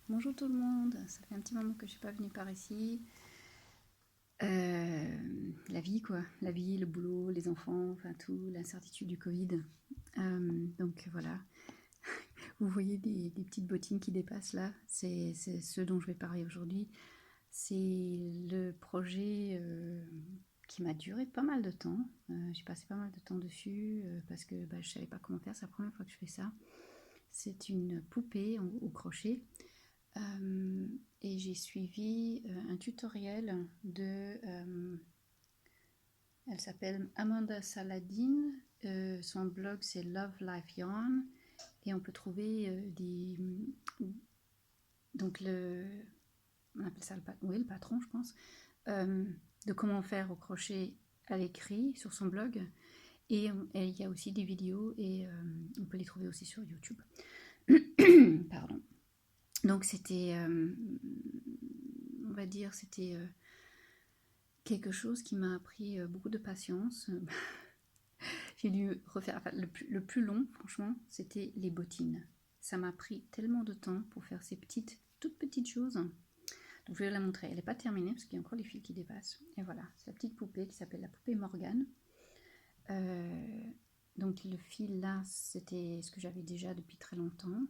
Bonjour tout le monde, ça fait un petit moment que je suis pas venue par ici. La vie quoi, la vie, le boulot, les enfants, enfin tout, l'incertitude du Covid. Donc voilà, vous voyez des petites bottines qui dépassent là, c'est ce dont je vais parler aujourd'hui. C'est le projet qui m'a duré pas mal de temps. J'ai passé pas mal de temps dessus parce que je savais pas comment faire, c'est la première fois que je fais ça. C'est une poupée au crochet. Euh, et j'ai suivi un tutoriel elle s'appelle Amanda Saladin. Son blog c'est Love Life Yarn. Et on peut trouver donc on appelle ça le patron, je pense, euh, de comment faire au crochet à l'écrit sur son blog. Et il y a aussi des vidéos et on peut les trouver aussi sur YouTube. Pardon. Donc c'était, on va dire, c'était quelque chose qui m'a appris beaucoup de patience. J'ai dû refaire, enfin, le plus long, franchement, c'était les bottines. Ça m'a pris tellement de temps pour faire ces toutes petites choses. Donc je vais la montrer. Elle n'est pas terminée parce qu'il y a encore les fils qui dépassent. Et voilà, c'est la petite poupée qui s'appelle la poupée Morgane. Euh, donc le fil là, c'était ce que j'avais déjà depuis très longtemps.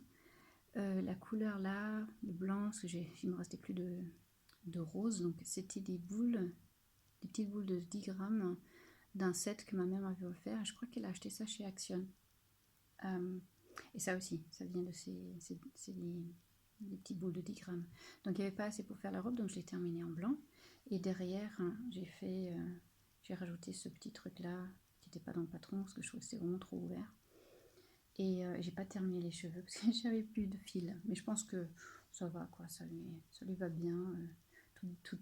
La couleur là, le blanc, parce qu'il me restait plus de rose, donc c'était des petites boules de 10 grammes d'un set que ma mère m'avait offert. Je crois qu'elle a acheté ça chez Action. Euh, et ça aussi, ça vient de des petites boules de 10 grammes. Donc il n'y avait pas assez pour faire la robe, donc je l'ai terminée en blanc. Et derrière, j'ai rajouté ce petit truc là qui n'était pas dans le patron parce que je trouvais que c'était vraiment trop ouvert. Et j'ai pas terminé les cheveux parce que j'avais plus de fil. Mais je pense que ça va quoi, ça lui va bien, tout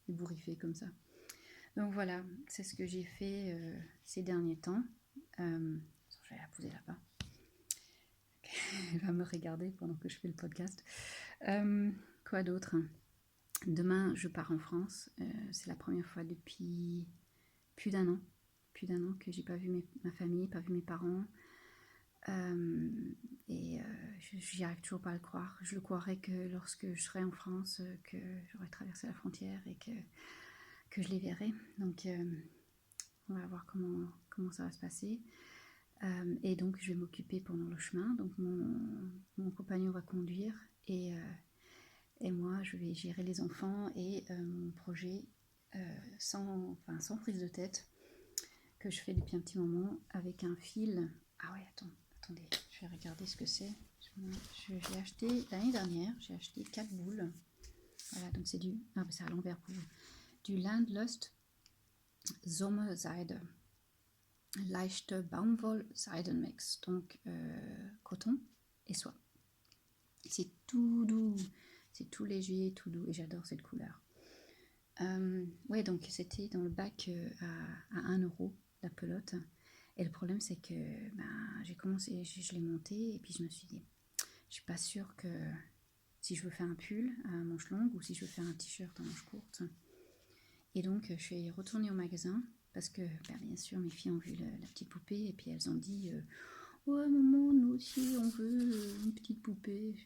ébouriffé comme ça. Donc voilà, c'est ce que j'ai fait ces derniers temps. Je vais la poser là-bas. Elle va me regarder pendant que je fais le podcast. Quoi d'autre? Demain, je pars en France. C'est la première fois depuis plus d'un an. Plus d'un an que j'ai pas vu ma famille, pas vu mes parents. Euh, et j'y arrive toujours pas à le croire. Je le croirais que lorsque je serai en France, que j'aurai traversé la frontière et que je les verrai. Donc on va voir comment ça va se passer. Et donc je vais m'occuper pendant le chemin. Donc mon compagnon va conduire et moi je vais gérer les enfants et mon projet sans prise de tête que je fais depuis un petit moment avec un fil. Ah ouais, attendez, je vais regarder ce que c'est. J'ai acheté l'année dernière, j'ai acheté 4 boules. Voilà, donc c'est c'est à l'envers pour vous. Du Landlust Sommerseide. Leichte Baumwoll-Seidenmix. Donc coton et soie. C'est tout doux, c'est tout léger, tout doux et j'adore cette couleur. Ouais, donc c'était dans le bac à 1 € la pelote. Et le problème, c'est que j'ai commencé, je l'ai monté et puis je me suis dit, je suis pas sûre que si je veux faire un pull à manches longues ou si je veux faire un t-shirt à manches courtes. Et donc, je suis retournée au magasin parce que, bien sûr, mes filles ont vu la petite poupée et puis elles ont dit ouais, maman, nous aussi, on veut une petite poupée.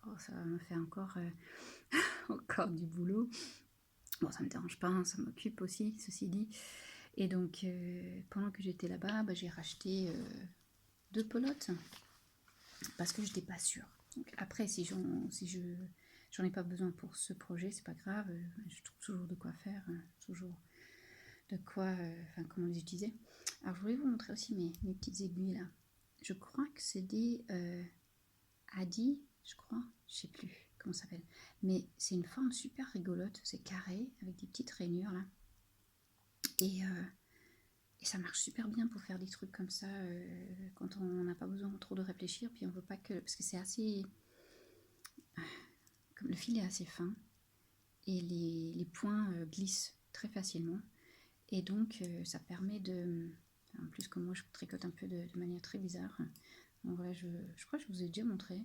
Oh, ça va me faire encore du boulot. Bon, ça me dérange pas, hein, ça m'occupe aussi, ceci dit. Et donc, pendant que j'étais là-bas, j'ai racheté 2 pelotes parce que j'étais pas sûre. Donc, après, si j'en ai pas besoin pour ce projet, c'est pas grave. Je trouve toujours de quoi faire, toujours de quoi, comment les utiliser. Alors, je voulais vous montrer aussi mes petites aiguilles là. Je crois que c'est des Adi, je crois, je sais plus comment ça s'appelle. Mais c'est une forme super rigolote, c'est carré avec des petites rainures là. Et, euh, et ça marche super bien pour faire des trucs comme ça quand on n'a pas besoin trop de réfléchir. Puis on veut pas que. Parce que c'est assez. Comme le fil est assez fin et les points glissent très facilement. Et donc ça permet de. En plus, comme moi je tricote un peu de manière très bizarre. Donc voilà, je crois que je vous ai déjà montré.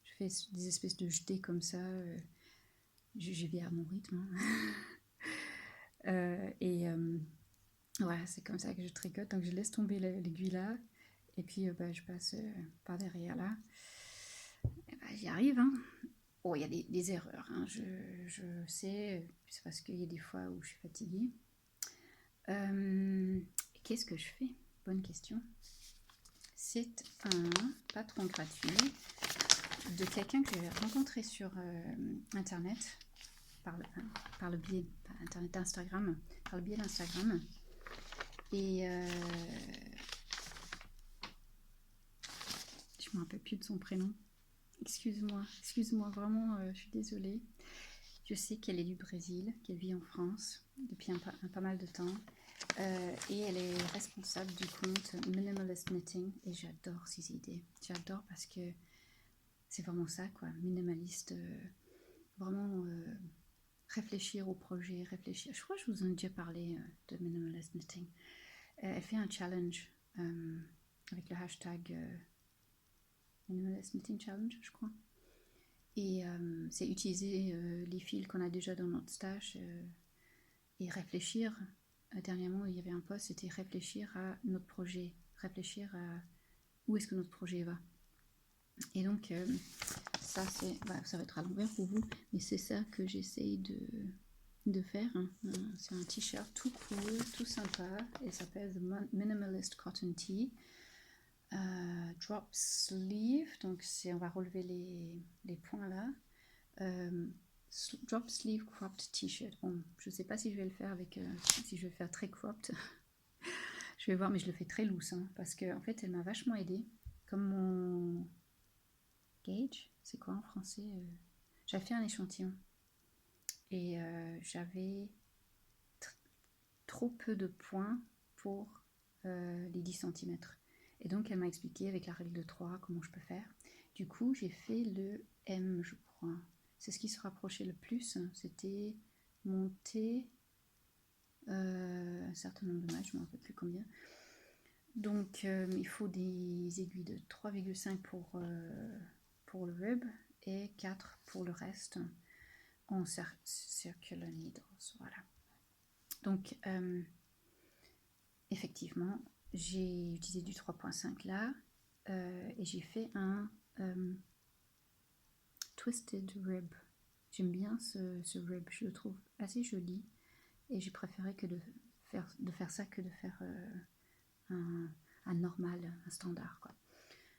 Je fais des espèces de jetés comme ça. J'y vais à mon rythme. Hein. Et voilà, c'est comme ça que je tricote. Donc je laisse tomber l'aiguille là. Et puis je passe par derrière là. Et j'y arrive. Hein. Oh, il y a des erreurs, hein, je sais, c'est parce qu'il y a des fois où je suis fatiguée. Qu'est-ce que je fais? Bonne question. C'est un patron gratuit de quelqu'un que j'ai rencontré sur Internet, par le biais, pas Internet, Instagram, par le biais d'Instagram. Et je me rappelle plus de son prénom. Excuse-moi, vraiment, je suis désolée. Je sais qu'elle est du Brésil, qu'elle vit en France depuis un pas mal de temps. Et elle est responsable du compte Minimalist Knitting. Et j'adore ses idées. J'adore parce que c'est vraiment ça, quoi. Minimaliste, vraiment réfléchir au projet, réfléchir. Je crois que je vous en ai déjà parlé de Minimalist Knitting. Elle fait un challenge avec le hashtag Minimalist Knitting Challenge, je crois. Et c'est utiliser les fils qu'on a déjà dans notre stash et réfléchir. Dernièrement, il y avait un post, c'était réfléchir à notre projet, réfléchir à où est-ce que notre projet va. Et donc, ça, ça va être à l'envers pour vous, mais c'est ça que j'essaye de faire. C'est un t-shirt tout cool, tout sympa. Il s'appelle The Minimalist Cotton Tee. Drop sleeve, donc on va relever les points là. Drop sleeve cropped t-shirt. Bon, je sais pas si je vais le faire si je vais le faire très cropped. Je vais voir, mais je le fais très loose, hein, parce que en fait, elle m'a vachement aidée. Comme mon gauge, c'est quoi en français? J'avais fait un échantillon et j'avais trop peu de points pour les 10 cm. Et donc, elle m'a expliqué avec la règle de 3 comment je peux faire. Du coup, j'ai fait le M, je crois. C'est ce qui se rapprochait le plus. C'était monter un certain nombre de matchs, je ne me rappelle plus combien. Donc, il faut des aiguilles de 3,5 pour le rib et 4 pour le reste en circular needles. Voilà. Donc, effectivement, j'ai utilisé du 3.5 là et j'ai fait un twisted rib. J'aime bien ce rib, je le trouve assez joli et j'ai préféré que de faire ça que de faire un normal, un standard, quoi.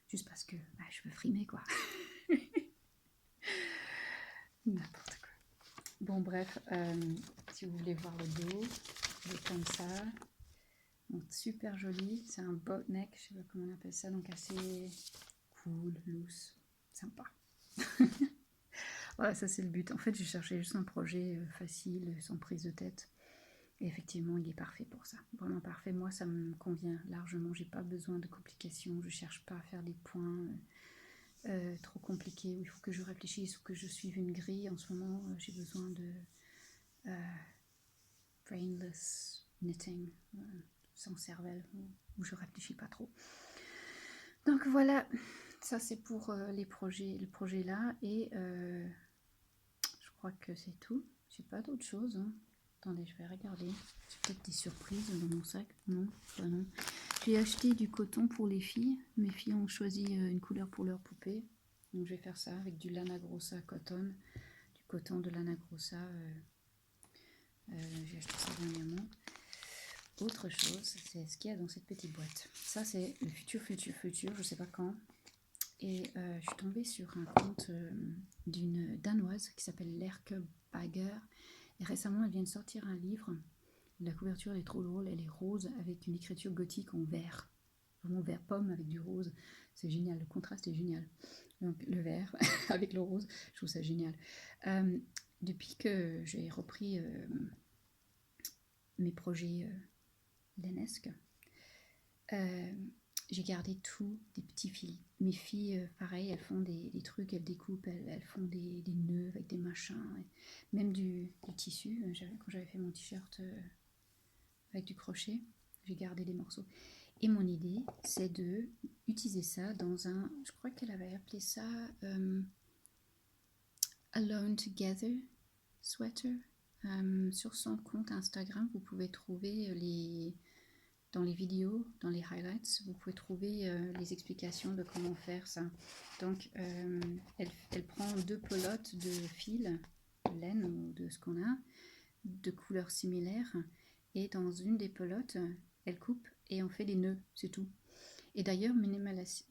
Juste parce que je veux frimer, quoi. N'importe quoi. Bon, bref, si vous voulez voir le dos, il est comme ça. Donc, super joli. C'est un boat neck, je sais pas comment on appelle ça, donc assez cool, loose, sympa. Voilà, ça c'est le but. En fait, j'ai cherché juste un projet facile, sans prise de tête. Et effectivement, il est parfait pour ça. Vraiment parfait. Moi, ça me convient largement. J'ai pas besoin de complications. Je cherche pas à faire des points trop compliqués où il faut que je réfléchisse ou que je suive une grille. En ce moment, j'ai besoin de brainless knitting, sans cervelle, où je réfléchis pas trop. Donc voilà, ça c'est pour le projet là. Et je crois que c'est tout. J'ai pas d'autre chose, hein. Attendez, je vais regarder. J'ai peut-être des surprises dans mon sac. Non, pas non. J'ai acheté du coton pour les filles. Mes filles ont choisi une couleur pour leur poupée. Donc je vais faire ça avec du Lana Grossa Cotton. Du coton de Lana Grossa. J'ai acheté ça dernièrement. Autre chose, c'est ce qu'il y a dans cette petite boîte. Ça c'est le futur, je sais pas quand. Et je suis tombée sur un compte d'une Danoise qui s'appelle Lerke Bagger. Et récemment, elle vient de sortir un livre. La couverture elle est trop drôle. Elle est rose avec une écriture gothique en vert. Vraiment vert pomme avec du rose. C'est génial. Le contraste est génial. Donc le vert avec le rose, je trouve ça génial. Depuis que j'ai repris mes projets lanesques, j'ai gardé tout, des petits fils. Mes filles, pareil, elles font des trucs, elles découpent, elles font des nœuds avec des machins, même du tissu. Quand j'avais fait mon t-shirt avec du crochet, j'ai gardé des morceaux. Et mon idée, c'est de utiliser ça dans je crois qu'elle avait appelé ça Alone Together Sweater. Sur son compte Instagram, vous pouvez trouver dans les vidéos, dans les highlights, vous pouvez trouver les explications de comment faire ça. Donc, elle prend 2 pelotes de fil, de laine ou de ce qu'on a, de couleurs similaires, et dans une des pelotes, elle coupe et on fait des nœuds, c'est tout. Et d'ailleurs, minimalist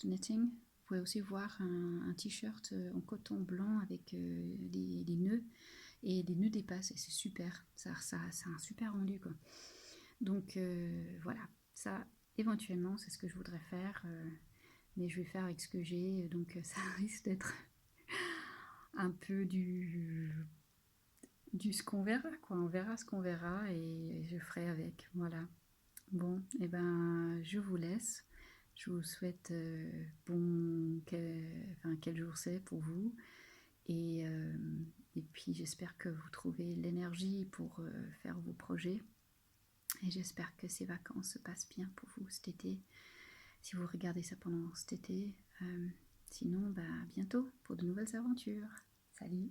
knitting, vous pouvez aussi voir un t-shirt en coton blanc avec des nœuds, et des nœuds d'épaisse, et c'est super, ça a un super rendu, quoi. Donc voilà, ça éventuellement c'est ce que je voudrais faire, mais je vais faire avec ce que j'ai, donc ça risque d'être un peu du ce qu'on verra, quoi. On verra ce qu'on verra et je ferai avec, voilà. Bon, et ben je vous laisse. Je vous souhaite quel jour c'est pour vous. Et puis j'espère que vous trouvez l'énergie pour faire vos projets. Et j'espère que ces vacances se passent bien pour vous cet été. Si vous regardez ça pendant cet été. Sinon, bah, à bientôt pour de nouvelles aventures. Salut!